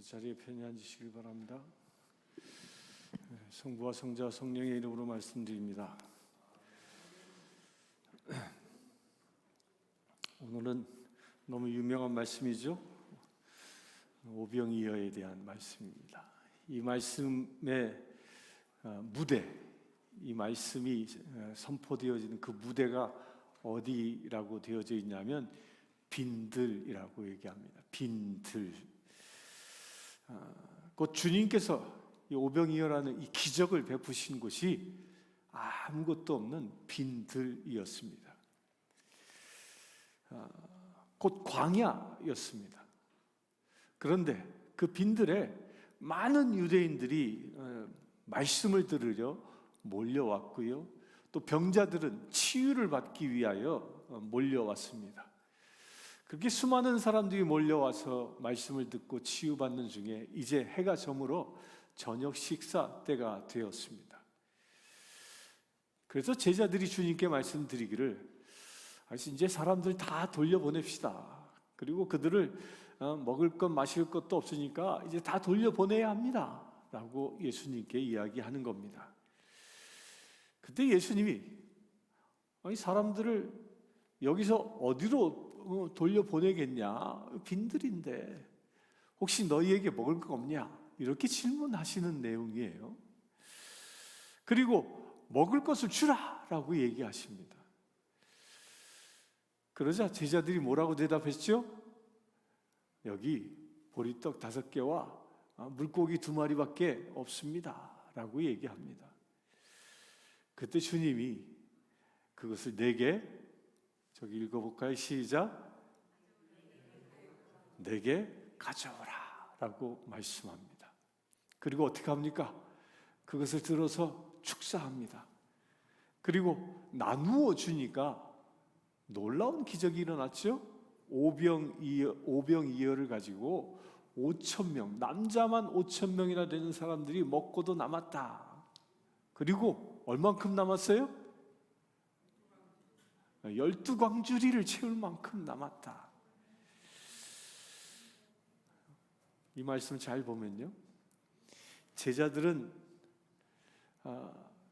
자리에 편히 앉으시길 바랍니다. 성부와 성자와 성령의 이름으로 말씀드립니다. 오늘은 너무 유명한 말씀이죠. 오병이어에 대한 말씀입니다. 이 말씀의 무대, 이 말씀이 선포되어지는 그 무대가 어디라고 되어져 있냐면 빈들이라고 얘기합니다. 빈들. 곧 주님께서 이 오병이어라는 이 기적을 베푸신 곳이 아무것도 없는 빈들이었습니다. 곧 광야였습니다. 그런데 그 빈들에 많은 유대인들이 말씀을 들으려 몰려왔고요. 또 병자들은 치유를 받기 위하여 몰려왔습니다. 그렇게 수많은 사람들이 몰려와서 말씀을 듣고 치유받는 중에 이제 해가 저물어 저녁 식사 때가 되었습니다. 그래서 제자들이 주님께 말씀드리기를 이제 사람들 다 돌려보냅시다. 그리고 그들을 먹을 것 마실 것도 없으니까 이제 다 돌려보내야 합니다 라고 예수님께 이야기하는 겁니다. 그때 예수님이 사람들을 여기서 어디로 돌려보내겠냐? 빈들인데 혹시 너희에게 먹을 거 없냐? 이렇게 질문하시는 내용이에요. 그리고 먹을 것을 주라 라고 얘기하십니다. 그러자 제자들이 뭐라고 대답했죠? 여기 보리떡 5개와 물고기 2마리밖에 없습니다 라고 얘기합니다. 그때 주님이 그것을 4개, 저기 읽어볼까요? 시작. 4개 가져오라 라고 말씀합니다. 그리고 어떻게 합니까? 그것을 들어서 축사합니다. 그리고 나누어 주니까 놀라운 기적이 일어났죠? 오병이어를 가지고 5,000명, 남자만 5,000명이나 되는 사람들이 먹고도 남았다. 그리고 얼만큼 남았어요? 12광주리를 채울 만큼 남았다. 이 말씀을 잘 보면요, 제자들은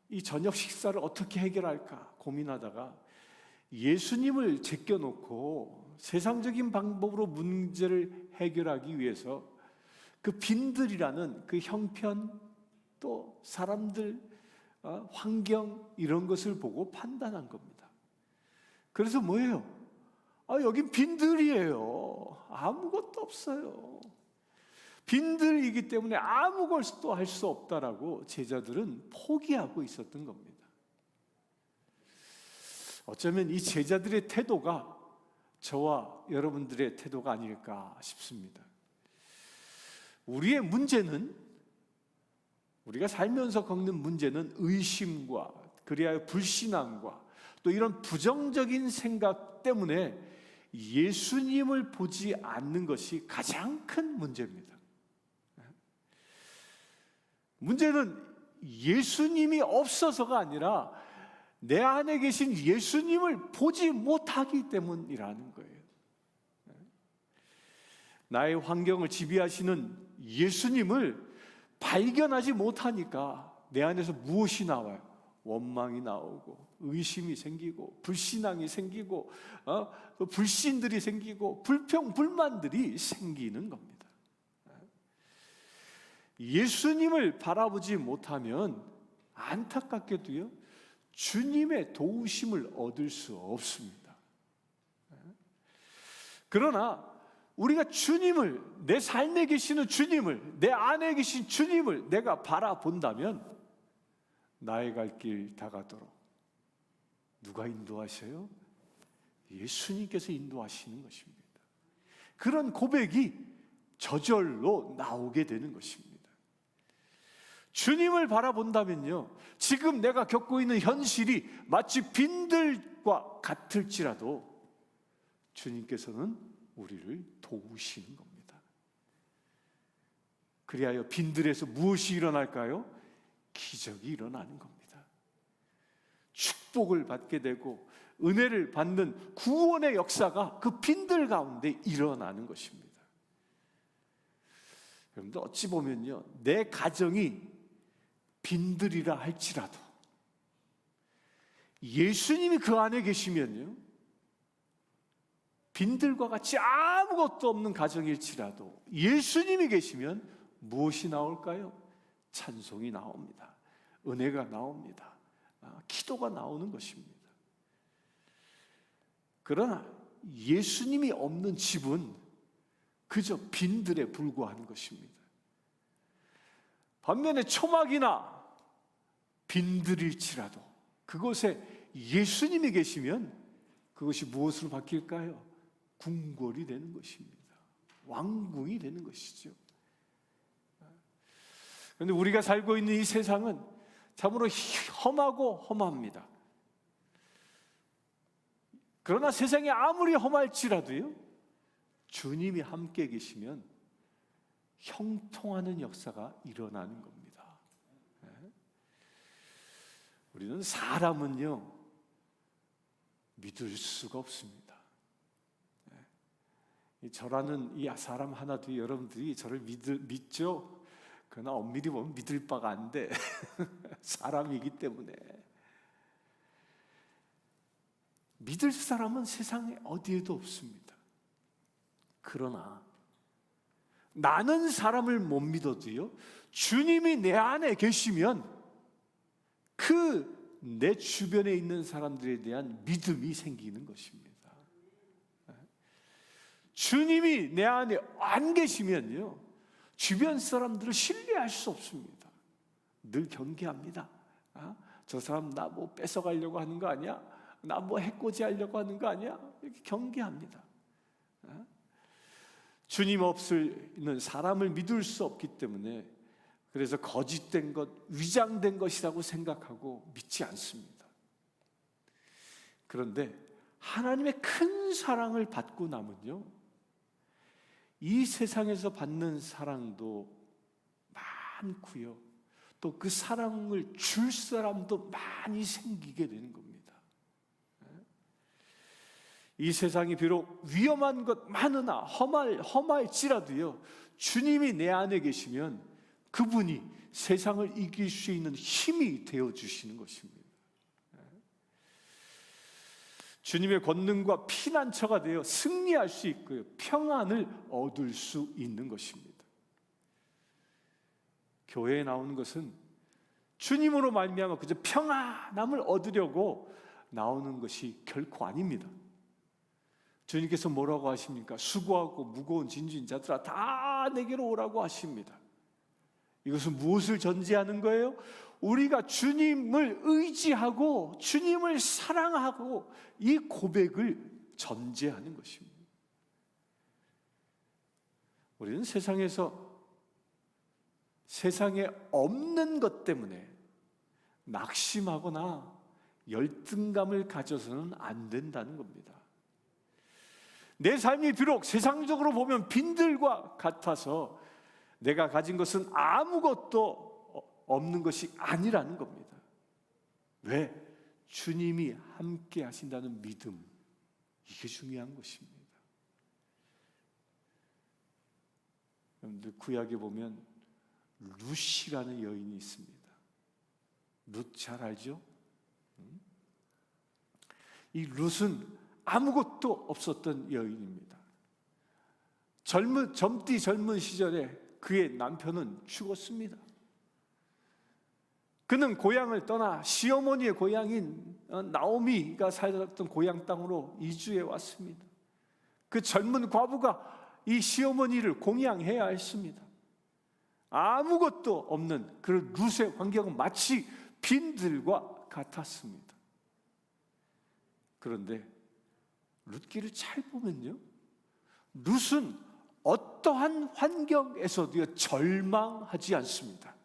이 저녁 식사를 어떻게 해결할까 고민하다가 예수님을 제껴놓고 세상적인 방법으로 문제를 해결하기 위해서 그 빈들이라는 그 형편, 또 사람들, 환경 이런 것을 보고 판단한 겁니다. 그래서 뭐예요? 여긴 빈들이에요. 아무것도 없어요. 빈들이기 때문에 아무것도 할 수 없다라고 제자들은 포기하고 있었던 겁니다. 어쩌면 이 제자들의 태도가 저와 여러분들의 태도가 아닐까 싶습니다. 우리의 문제는, 우리가 살면서 겪는 문제는 의심과 그리하여 불신앙과 또 이런 부정적인 생각 때문에 예수님을 보지 않는 것이 가장 큰 문제입니다. 문제는 예수님이 없어서가 아니라 내 안에 계신 예수님을 보지 못하기 때문이라는 거예요. 나의 환경을 지배하시는 예수님을 발견하지 못하니까 내 안에서 무엇이 나와요? 원망이 나오고 의심이 생기고 불신앙이 생기고 불신들이 생기고 불평, 불만들이 생기는 겁니다. 예수님을 바라보지 못하면 안타깝게도요, 주님의 도우심을 얻을 수 없습니다. 그러나 우리가 주님을, 내 삶에 계시는 주님을, 내 안에 계신 주님을 내가 바라본다면 나의 갈 길 다가도록 누가 인도하셔요? 예수님께서 인도하시는 것입니다. 그런 고백이 저절로 나오게 되는 것입니다. 주님을 바라본다면요, 지금 내가 겪고 있는 현실이 마치 빈들과 같을지라도 주님께서는 우리를 도우시는 겁니다. 그리하여 빈들에서 무엇이 일어날까요? 기적이 일어나는 겁니다. 축복을 받게 되고 은혜를 받는 구원의 역사가 그 빈들 가운데 일어나는 것입니다. 여러분들 어찌 보면요, 내 가정이 빈들이라 할지라도 예수님이 그 안에 계시면요, 빈들과 같이 아무것도 없는 가정일지라도 예수님이 계시면 무엇이 나올까요? 찬송이 나옵니다. 은혜가 나옵니다. 기도가 나오는 것입니다. 그러나 예수님이 없는 집은 그저 빈들에 불과한 것입니다. 반면에 초막이나 빈들일지라도 그곳에 예수님이 계시면 그것이 무엇으로 바뀔까요? 궁궐이 되는 것입니다. 왕궁이 되는 것이죠. 그런데 우리가 살고 있는 이 세상은 참으로 험하고 험합니다. 그러나 세상이 아무리 험할지라도요, 주님이 함께 계시면 형통하는 역사가 일어나는 겁니다. 우리는 사람은요, 믿을 수가 없습니다. 저라는 이 사람 하나도 여러분들이 저를 믿죠? 그러나 엄밀히 보면 믿을 바가 안 돼. 사람이기 때문에. 믿을 사람은 세상에 어디에도 없습니다. 그러나 나는 사람을 못 믿어도요, 주님이 내 안에 계시면 그 내 주변에 있는 사람들에 대한 믿음이 생기는 것입니다. 주님이 내 안에 안 계시면요, 주변 사람들을 신뢰할 수 없습니다. 늘 경계합니다. 저 사람 나 뭐 뺏어가려고 하는 거 아니야? 나 뭐 해코지 하려고 하는 거 아니야? 이렇게 경계합니다. 주님 없이는 사람을 믿을 수 없기 때문에, 그래서 거짓된 것, 위장된 것이라고 생각하고 믿지 않습니다. 그런데 하나님의 큰 사랑을 받고 나면요, 이 세상에서 받는 사랑도 많고요, 또 그 사랑을 줄 사람도 많이 생기게 되는 겁니다. 이 세상이 비록 위험한 것 많으나 험할지라도요, 주님이 내 안에 계시면 그분이 세상을 이길 수 있는 힘이 되어주시는 것입니다. 주님의 권능과 피난처가 되어 승리할 수 있고요, 평안을 얻을 수 있는 것입니다. 교회에 나오는 것은 주님으로 말미암아 그저 평안함을 얻으려고 나오는 것이 결코 아닙니다. 주님께서 뭐라고 하십니까? 수고하고 무거운 진주인 자들아 다 내게로 오라고 하십니다. 이것은 무엇을 전제하는 거예요? 우리가 주님을 의지하고 주님을 사랑하고 이 고백을 전제하는 것입니다. 우리는 세상에 없는 것 때문에 낙심하거나 열등감을 가져서는 안 된다는 겁니다. 내 삶이 비록 세상적으로 보면 빈들과 같아서 내가 가진 것은 아무것도 없는 것이 아니라는 겁니다. 왜? 주님이 함께 하신다는 믿음, 이게 중요한 것입니다. 여러분들 구약에 보면 룻이라는 여인이 있습니다. 룻 잘 알죠? 이 룻은 아무것도 없었던 여인입니다. 젊디 젊은 시절에 그의 남편은 죽었습니다. 그는 고향을 떠나 시어머니의 고향인 나오미가 살았던 고향 땅으로 이주해 왔습니다. 그 젊은 과부가 이 시어머니를 공양해야 했습니다. 아무것도 없는 그 룻의 환경은 마치 빈들과 같았습니다. 그런데 룻기를 잘 보면요, 룻은 어떠한 환경에서도 절망하지 않습니다.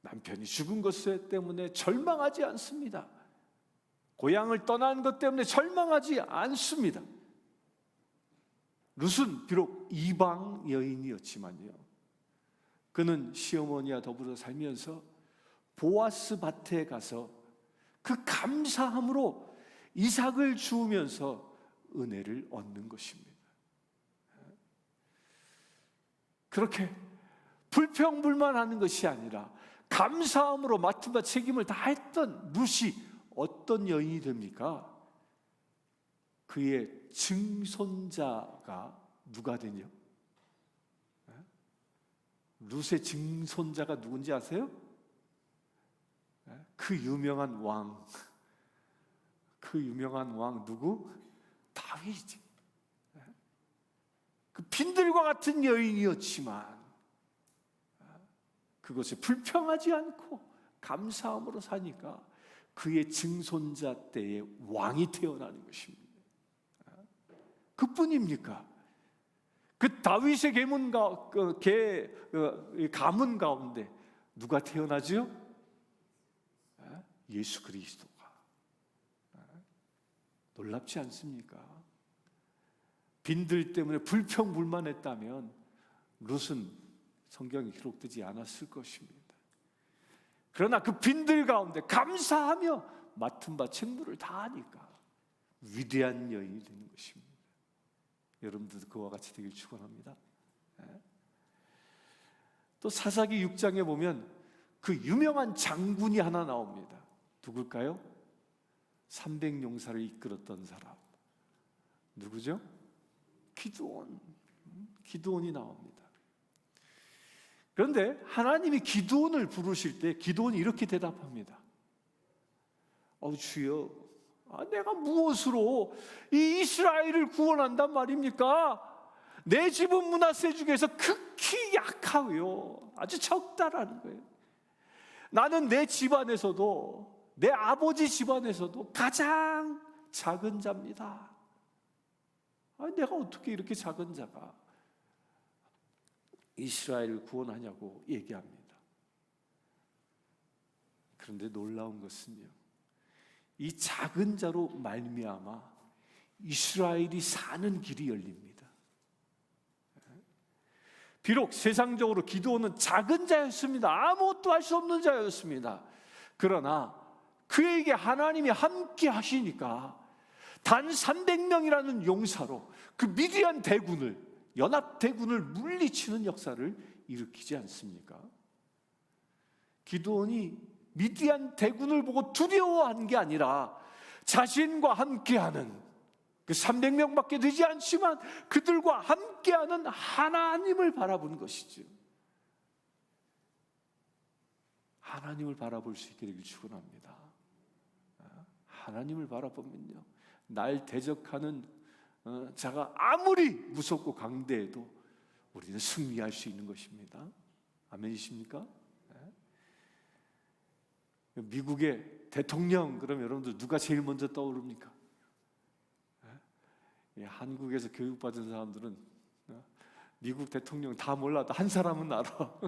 남편이 죽은 것 때문에 절망하지 않습니다. 고향을 떠난 것 때문에 절망하지 않습니다. 룻은 비록 이방 여인이었지만요, 그는 시어머니와 더불어 살면서 보아스 밭에 가서 그 감사함으로 이삭을 주우면서 은혜를 얻는 것입니다. 그렇게 불평불만하는 것이 아니라 감사함으로 맡은 바 책임을 다했던 룻이 어떤 여인이 됩니까? 그의 증손자가 누가 되냐? 룻의 증손자가 누군지 아세요? 그 유명한 왕, 누구? 다윗이지. 그 빈들과 같은 여인이었지만 그것에 불평하지 않고 감사함으로 사니까 그의 증손자 때에 왕이 태어나는 것입니다. 그뿐입니까? 그 다윗의 가문 가운데 누가 태어나죠? 예수 그리스도가. 놀랍지 않습니까? 빈들 때문에 불평불만했다면 룻은 성경에 기록되지 않았을 것입니다. 그러나 그 빈들 가운데 감사하며 맡은 바 책무를 다하니까 위대한 여인이 되는 것입니다. 여러분들도 그와 같이 되길 축원합니다. 또 사사기 6장에 보면 그 유명한 장군이 하나 나옵니다. 누굴까요? 300용사를 이끌었던 사람. 누구죠? 기드온이 나옵니다. 그런데 하나님이 기드온을 부르실 때 기드온이 이렇게 대답합니다. 주여, 내가 무엇으로 이 이스라엘을 구원한단 말입니까? 내 집은 므낫세 중에서 극히 약하고요, 아주 적다라는 거예요. 나는 내 집안에서도, 내 아버지 집안에서도 가장 작은 자입니다. 내가 어떻게 이렇게 작은 자가 이스라엘을 구원하냐고 얘기합니다. 그런데 놀라운 것은요, 이 작은 자로 말미암아 이스라엘이 사는 길이 열립니다. 비록 세상적으로 기드온은 작은 자였습니다. 아무것도 할 수 없는 자였습니다. 그러나 그에게 하나님이 함께 하시니까 단 300명이라는 용사로 그 미디안 대군을, 연합 대군을 물리치는 역사를 일으키지 않습니까? 기드온이 미디안 대군을 보고 두려워한 게 아니라 자신과 함께하는 그 300명밖에 되지 않지만 그들과 함께하는 하나님을 바라본 것이죠. 하나님을 바라볼 수 있게 되길 축원합니다. 하나님을 바라보면요, 날 대적하는 자가 아무리 무섭고 강대해도 우리는 승리할 수 있는 것입니다. 아멘이십니까? 미국의 대통령 그러면 여러분들 누가 제일 먼저 떠오릅니까? 한국에서 교육받은 사람들은 미국 대통령 다 몰라도 한 사람은 알아.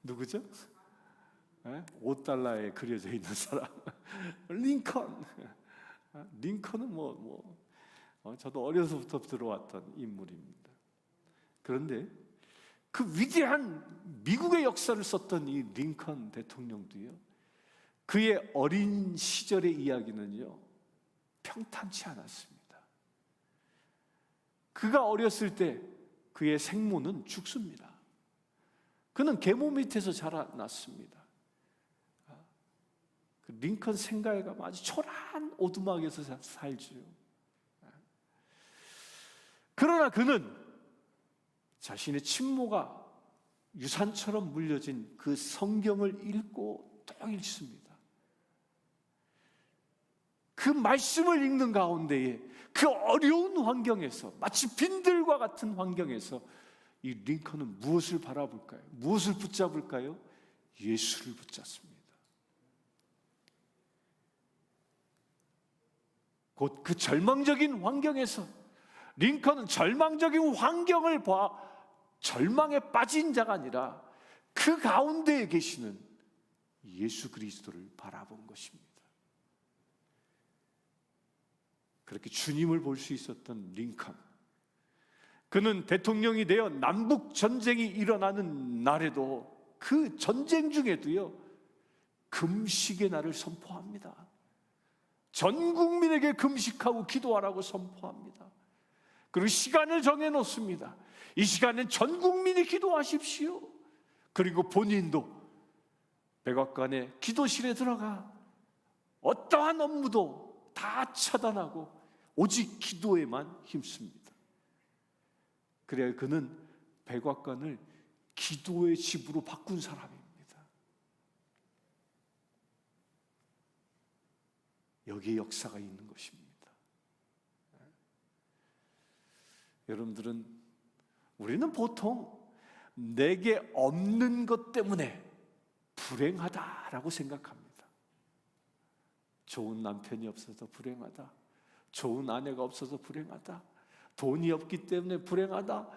누구죠? $5에 그려져 있는 사람. 링컨. 링컨은 저도 어려서부터 들어왔던 인물입니다. 그런데 그 위대한 미국의 역사를 썼던 이 링컨 대통령도요, 그의 어린 시절의 이야기는요, 평탄치 않았습니다. 그가 어렸을 때 그의 생모는 죽습니다. 그는 계모 밑에서 자라났습니다. 그 링컨 생가에 가면 아주 초라한 오두막에서 살죠. 그러나 그는 자신의 친모가 유산처럼 물려진 그 성경을 읽고 또 읽습니다. 그 말씀을 읽는 가운데에 그 어려운 환경에서, 마치 빈들과 같은 환경에서 이 링컨은 무엇을 바라볼까요? 무엇을 붙잡을까요? 예수를 붙잡습니다. 곧 그 절망적인 환경에서 링컨은 절망적인 환경을 봐 절망에 빠진 자가 아니라 그 가운데에 계시는 예수 그리스도를 바라본 것입니다. 그렇게 주님을 볼 수 있었던 링컨, 그는 대통령이 되어 남북 전쟁이 일어나는 날에도, 그 전쟁 중에도요, 금식의 날을 선포합니다. 전 국민에게 금식하고 기도하라고 선포합니다. 그리고 시간을 정해놓습니다. 이 시간엔 전 국민이 기도하십시오. 그리고 본인도 백악관의 기도실에 들어가 어떠한 업무도 다 차단하고 오직 기도에만 힘씁니다. 그래야 그는 백악관을 기도의 집으로 바꾼 사람입니다. 여기에 역사가 있는 것입니다. 여러분들은, 우리는 보통 내게 없는 것 때문에 불행하다라고 생각합니다. 좋은 남편이 없어서 불행하다, 좋은 아내가 없어서 불행하다, 돈이 없기 때문에 불행하다,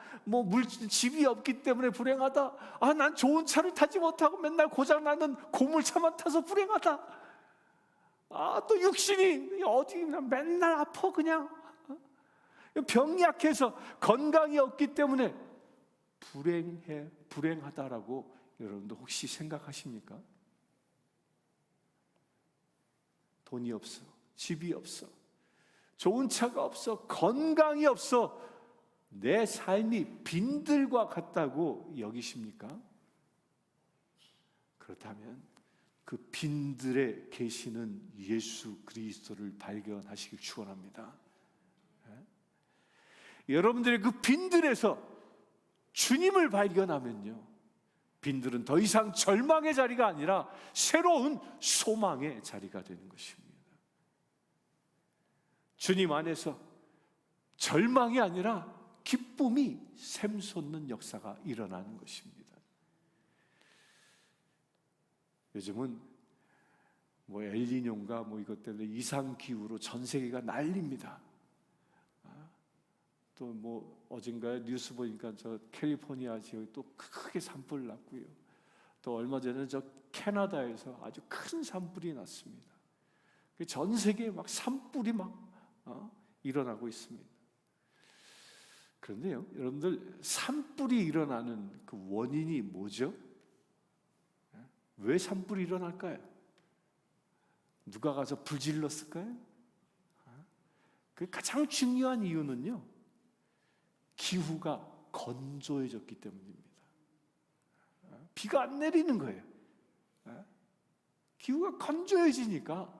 집이 없기 때문에 불행하다, 난 좋은 차를 타지 못하고 맨날 고장나는 고물차만 타서 불행하다, 또 육신이 어디 맨날 아파, 그냥 병약해서 건강이 없기 때문에 불행하다라고 여러분도 혹시 생각하십니까? 돈이 없어, 집이 없어, 좋은 차가 없어, 건강이 없어, 내 삶이 빈들과 같다고 여기십니까? 그렇다면 그 빈들에 계시는 예수 그리스도를 발견하시길 축원합니다. 여러분들의 그 빈들에서 주님을 발견하면요, 빈들은 더 이상 절망의 자리가 아니라 새로운 소망의 자리가 되는 것입니다. 주님 안에서 절망이 아니라 기쁨이 샘솟는 역사가 일어나는 것입니다. 요즘은 엘니뇨인가 이것 때문에 이상기후로 전 세계가 난립니다. 또 어젠가에 뉴스 보니까 저 캘리포니아 지역이 또 크게 산불 났고요. 또 얼마 전에 저 캐나다에서 아주 큰 산불이 났습니다. 전 세계에 막 산불이 일어나고 있습니다. 그런데요, 여러분들, 산불이 일어나는 그 원인이 뭐죠? 왜 산불이 일어날까요? 누가 가서 불 질렀을까요? 그 가장 중요한 이유는요, 기후가 건조해졌기 때문입니다. 비가 안 내리는 거예요. 기후가 건조해지니까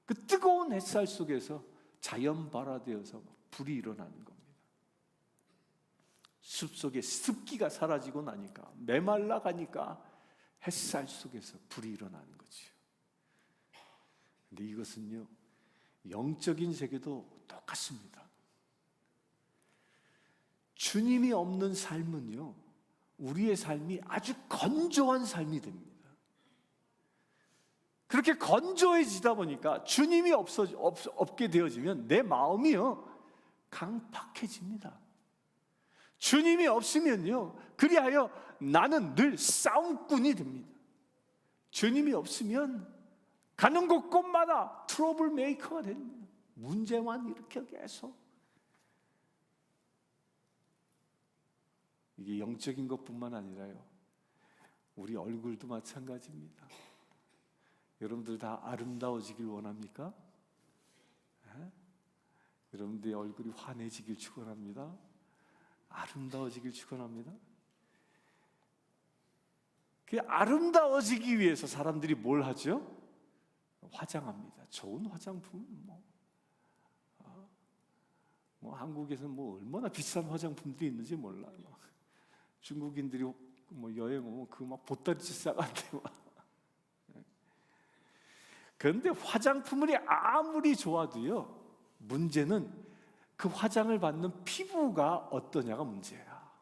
그 뜨거운 햇살 속에서 자연 발화되어서 불이 일어나는 겁니다. 숲속에 습기가 사라지고 나니까, 메말라 가니까 햇살 속에서 불이 일어나는 거죠. 근데 이것은요, 영적인 세계도 똑같습니다. 주님이 없는 삶은요, 우리의 삶이 아주 건조한 삶이 됩니다. 그렇게 건조해지다 보니까 주님이 없게 되어지면 내 마음이요, 강팍해집니다. 주님이 없으면요, 그리하여 나는 늘 싸움꾼이 됩니다. 주님이 없으면 가는 곳곳마다 트러블 메이커가 됩니다. 문제만 일으켜 계속. 이게 영적인 것뿐만 아니라요, 우리 얼굴도 마찬가지입니다. 여러분들 다 아름다워지길 원합니까? 여러분들의 얼굴이 환해지길 축원합니다. 아름다워지길 축원합니다. 그 아름다워지기 위해서 사람들이 뭘 하죠? 화장합니다. 좋은 화장품, 한국에서는 얼마나 비싼 화장품들이 있는지 몰라요. 중국인들이 여행 오면 보따리째 싸간대. 그런데 화장품이 아무리 좋아도요, 문제는 그 화장을 받는 피부가 어떠냐가 문제야.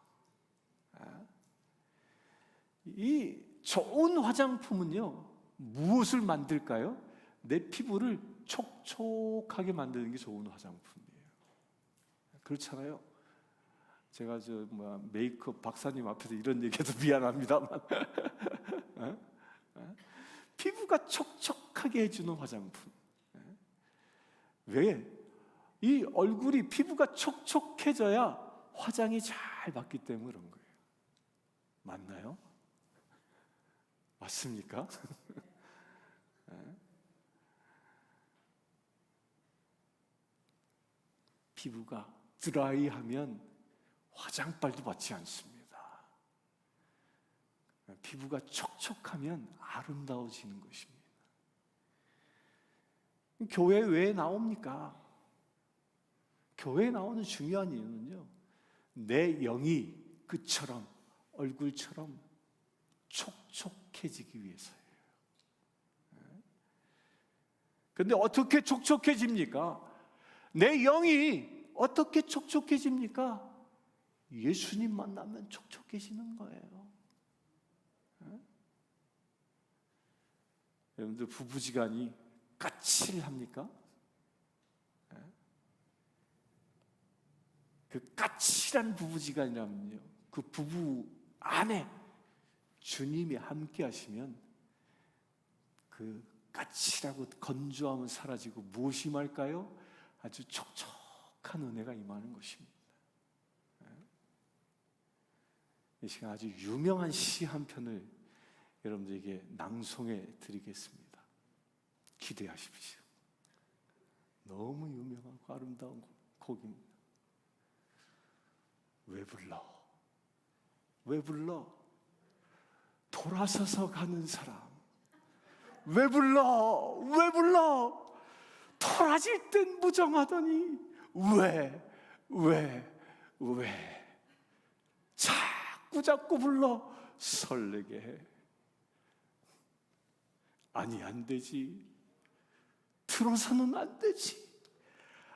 이 좋은 화장품은요, 무엇을 만들까요? 내 피부를 촉촉하게 만드는 게 좋은 화장품이에요. 그렇잖아요. 제가 메이크업 박사님 앞에서 이런 얘기해도 미안합니다만 피부가 촉촉하게 해주는 화장품. 왜? 이 얼굴이, 피부가 촉촉해져야 화장이 잘 받기 때문에 그런 거예요. 맞나요? 맞습니까? 피부가 드라이하면 화장빨도 받지 않습니다. 피부가 촉촉하면 아름다워지는 것입니다. 교회 왜 나옵니까? 교회에 나오는 중요한 이유는요, 내 영이 그처럼 얼굴처럼 촉촉해지기 위해서예요. 그런데 어떻게 촉촉해집니까? 내 영이 어떻게 촉촉해집니까? 예수님 만나면 촉촉해지는 거예요. 여러분들 부부지간이 까칠합니까? 그 까칠한 부부지간이라면요, 그 부부 안에 주님이 함께 하시면 그 까칠하고 건조함은 사라지고 무엇이 임할까요? 아주 촉촉한 은혜가 임하는 것입니다. 이 시간 아주 유명한 시 한 편을 여러분들에게 낭송해 드리겠습니다. 기대하십시오. 너무 유명하고 아름다운 곡입니다. 왜 불러? 왜 불러? 돌아서서 가는 사람. 왜 불러? 왜 불러? 토라질 땐 무정하더니 왜? 자꾸 불러 설레게 해. 아니 안 되지. 들어서는 안 되지.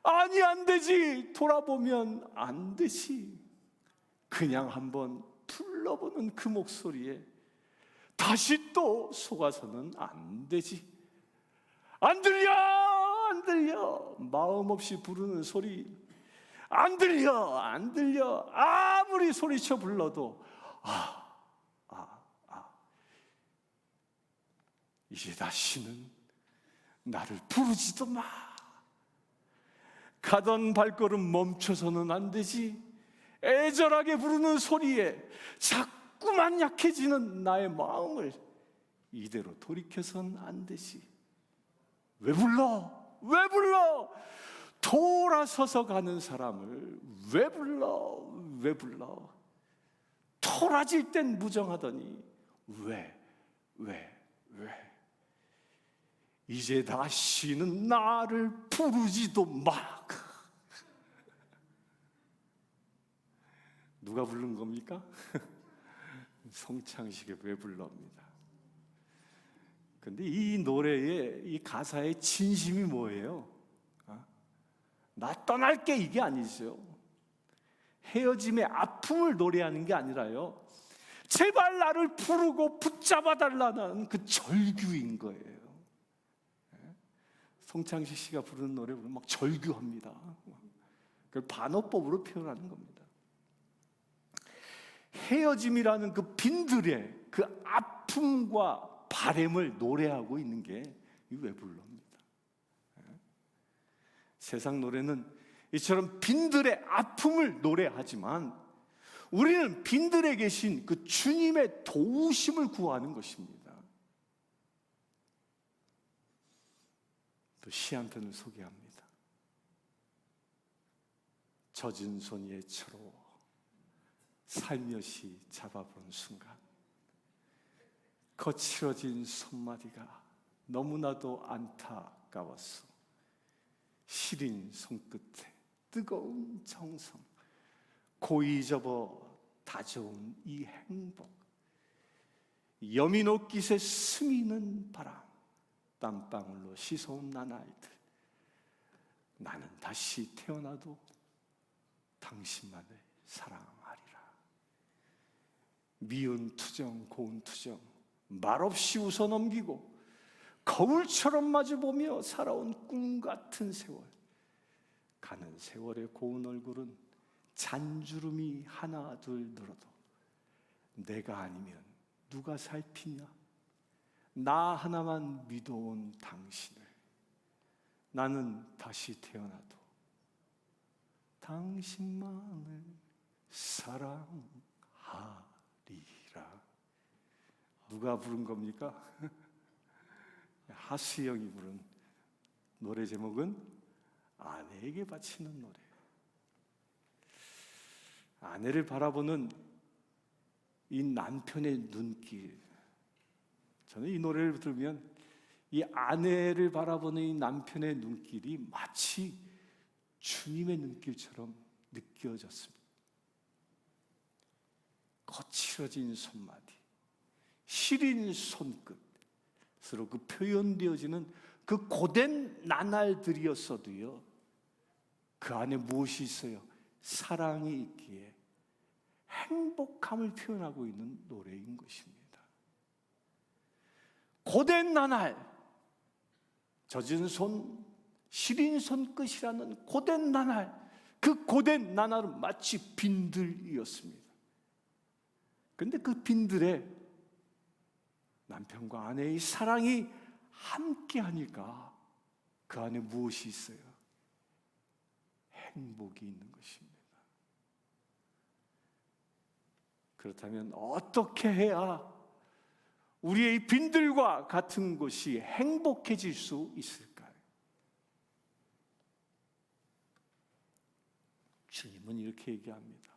아니 안 되지. 돌아보면 안 되지. 그냥 한번 불러보는 그 목소리에 다시 또 속아서는 안 되지. 안 들려 마음 없이 부르는 소리 안 들려 아무리 소리쳐 불러도 이제 다시는 나를 부르지도 마. 가던 발걸음 멈춰서는 안 되지. 애절하게 부르는 소리에 자꾸만 약해지는 나의 마음을 이대로 돌이켜서는 안 되지. 왜 불러? 돌아서서 가는 사람을 왜 불러? 토라질 땐 무정하더니 왜? 이제 다시는 나를 부르지도 마. 누가 부른 겁니까? 송창식의 왜 불러입니다. 근데 이 노래의 이 가사의 진심이 뭐예요? 나 떠날게 이게 아니죠. 헤어짐의 아픔을 노래하는 게 아니라요, 제발 나를 부르고 붙잡아 달라는 그 절규인 거예요. 송창식 씨가 부르는 노래 보면 막 절규합니다. 그걸 반어법으로 표현하는 겁니다. 헤어짐이라는 그 빈들의 그 아픔과 바램을 노래하고 있는 게 이 왜 불러입니다. 세상 노래는 이처럼 빈들의 아픔을 노래하지만 우리는 빈들에 계신 그 주님의 도우심을 구하는 것입니다. 또 시 한 편을 소개합니다. 젖은 손 예처로 살며시 잡아본 순간 거칠어진 손마디가 너무나도 안타까웠어. 시린 손끝에 뜨거운 정성, 고이 접어 다져온 이 행복, 여민옷깃에 스미는 바람, 땀방울로 씻어온 나날들, 나는 다시 태어나도 당신만을 사랑하리라. 미운 투정, 고운 투정 말없이 웃어넘기고 거울처럼 마주보며 살아온 꿈같은 세월, 가는 세월의 고운 얼굴은 잔주름이 하나 둘 늘어도 내가 아니면 누가 살피냐. 나 하나만 믿어온 당신을 나는 다시 태어나도 당신만을 사랑하리라. 누가 부른 겁니까? 하수영이 부른 노래 제목은 아내에게 바치는 노래. 아내를 바라보는 이 남편의 눈길, 저는 이 노래를 들으면 이 아내를 바라보는 이 남편의 눈길이 마치 주님의 눈길처럼 느껴졌습니다. 거칠어진 손마디, 시린 손끝으로 그 표현되어지는 그 고된 나날들이었어도요, 그 안에 무엇이 있어요? 사랑이 있기에 행복함을 표현하고 있는 노래인 것입니다. 고된 나날, 젖은 손, 시린 손끝이라는 고된 나날, 그 고된 나날은 마치 빈들이었습니다. 그런데 그 빈들에 남편과 아내의 사랑이 함께 하니까 그 안에 무엇이 있어요? 행복이 있는 것입니다. 그렇다면 어떻게 해야 우리의 빈들과 같은 곳이 행복해질 수 있을까요? 주님은 이렇게 얘기합니다.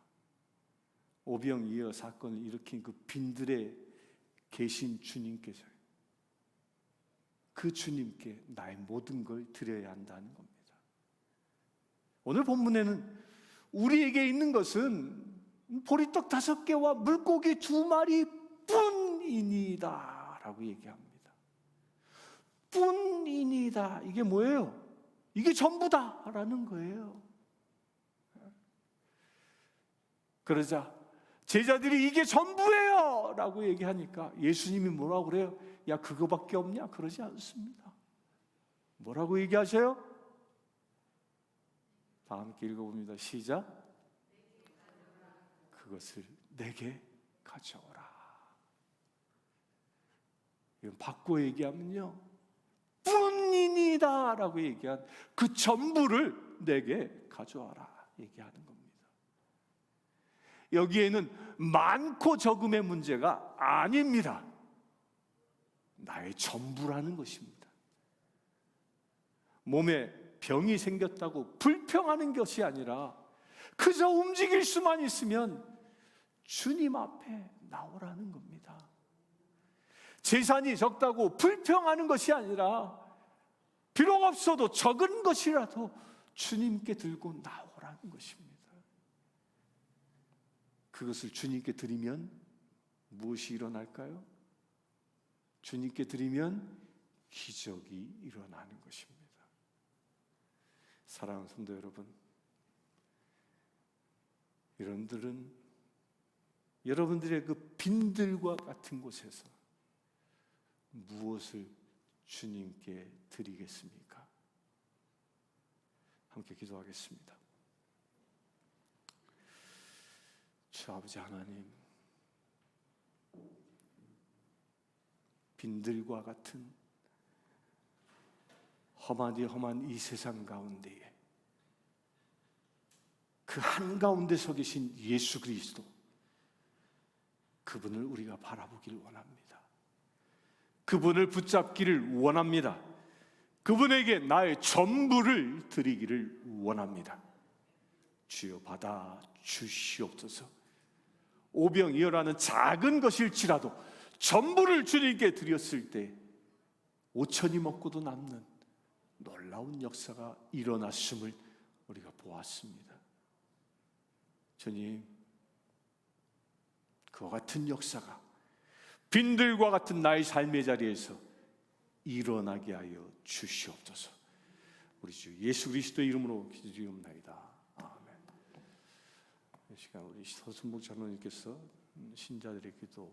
오병이어 사건을 일으킨 그 빈들에 계신 주님께서 그 주님께 나의 모든 걸 드려야 한다는 겁니다. 오늘 본문에는 우리에게 있는 것은 보리떡 5개와 물고기 2마리 뿐이니다 라고 얘기합니다. 뿐이니다. 이게 뭐예요? 이게 전부다 라는 거예요. 그러자 제자들이 이게 전부예요 라고 얘기하니까 예수님이 뭐라고 그래요? 야, 그거밖에 없냐? 그러지 않습니다. 뭐라고 얘기하셔요? 다 함께 읽어봅니다. 시작. 그것을 내게 가져오라. 이건 바꿔 얘기하면요, 뿐이니다 라고 얘기한 그 전부를 내게 가져와라 얘기하는 겁니다. 여기에는 많고 적음의 문제가 아닙니다. 나의 전부라는 것입니다. 몸에 병이 생겼다고 불평하는 것이 아니라 그저 움직일 수만 있으면 주님 앞에 나오라는 겁니다. 재산이 적다고 불평하는 것이 아니라 비록 없어도 적은 것이라도 주님께 들고 나오라는 것입니다. 그것을 주님께 드리면 무엇이 일어날까요? 주님께 드리면 기적이 일어나는 것입니다. 사랑하는 성도 여러분, 여러분들의 그 빈들과 같은 곳에서 무엇을 주님께 드리겠습니까? 함께 기도하겠습니다. 주 아버지 하나님, 빈들과 같은 험한 이 세상 가운데에 그 한가운데 서 계신 예수 그리스도, 그분을 우리가 바라보기를 원합니다. 그분을 붙잡기를 원합니다. 그분에게 나의 전부를 드리기를 원합니다. 주여 받아 주시옵소서. 오병이어라는 작은 것일지라도 전부를 주님께 드렸을 때 5천이 먹고도 남는 놀라운 역사가 일어났음을 우리가 보았습니다. 주님, 그와 같은 역사가 빈들과 같은 나의 삶의 자리에서 일어나게 하여 주시옵소서. 우리 주 예수 그리스도의 이름으로 기도드리옵나이다. 아멘. 이 시간 우리 서순복 장로님께서 신자들의 기도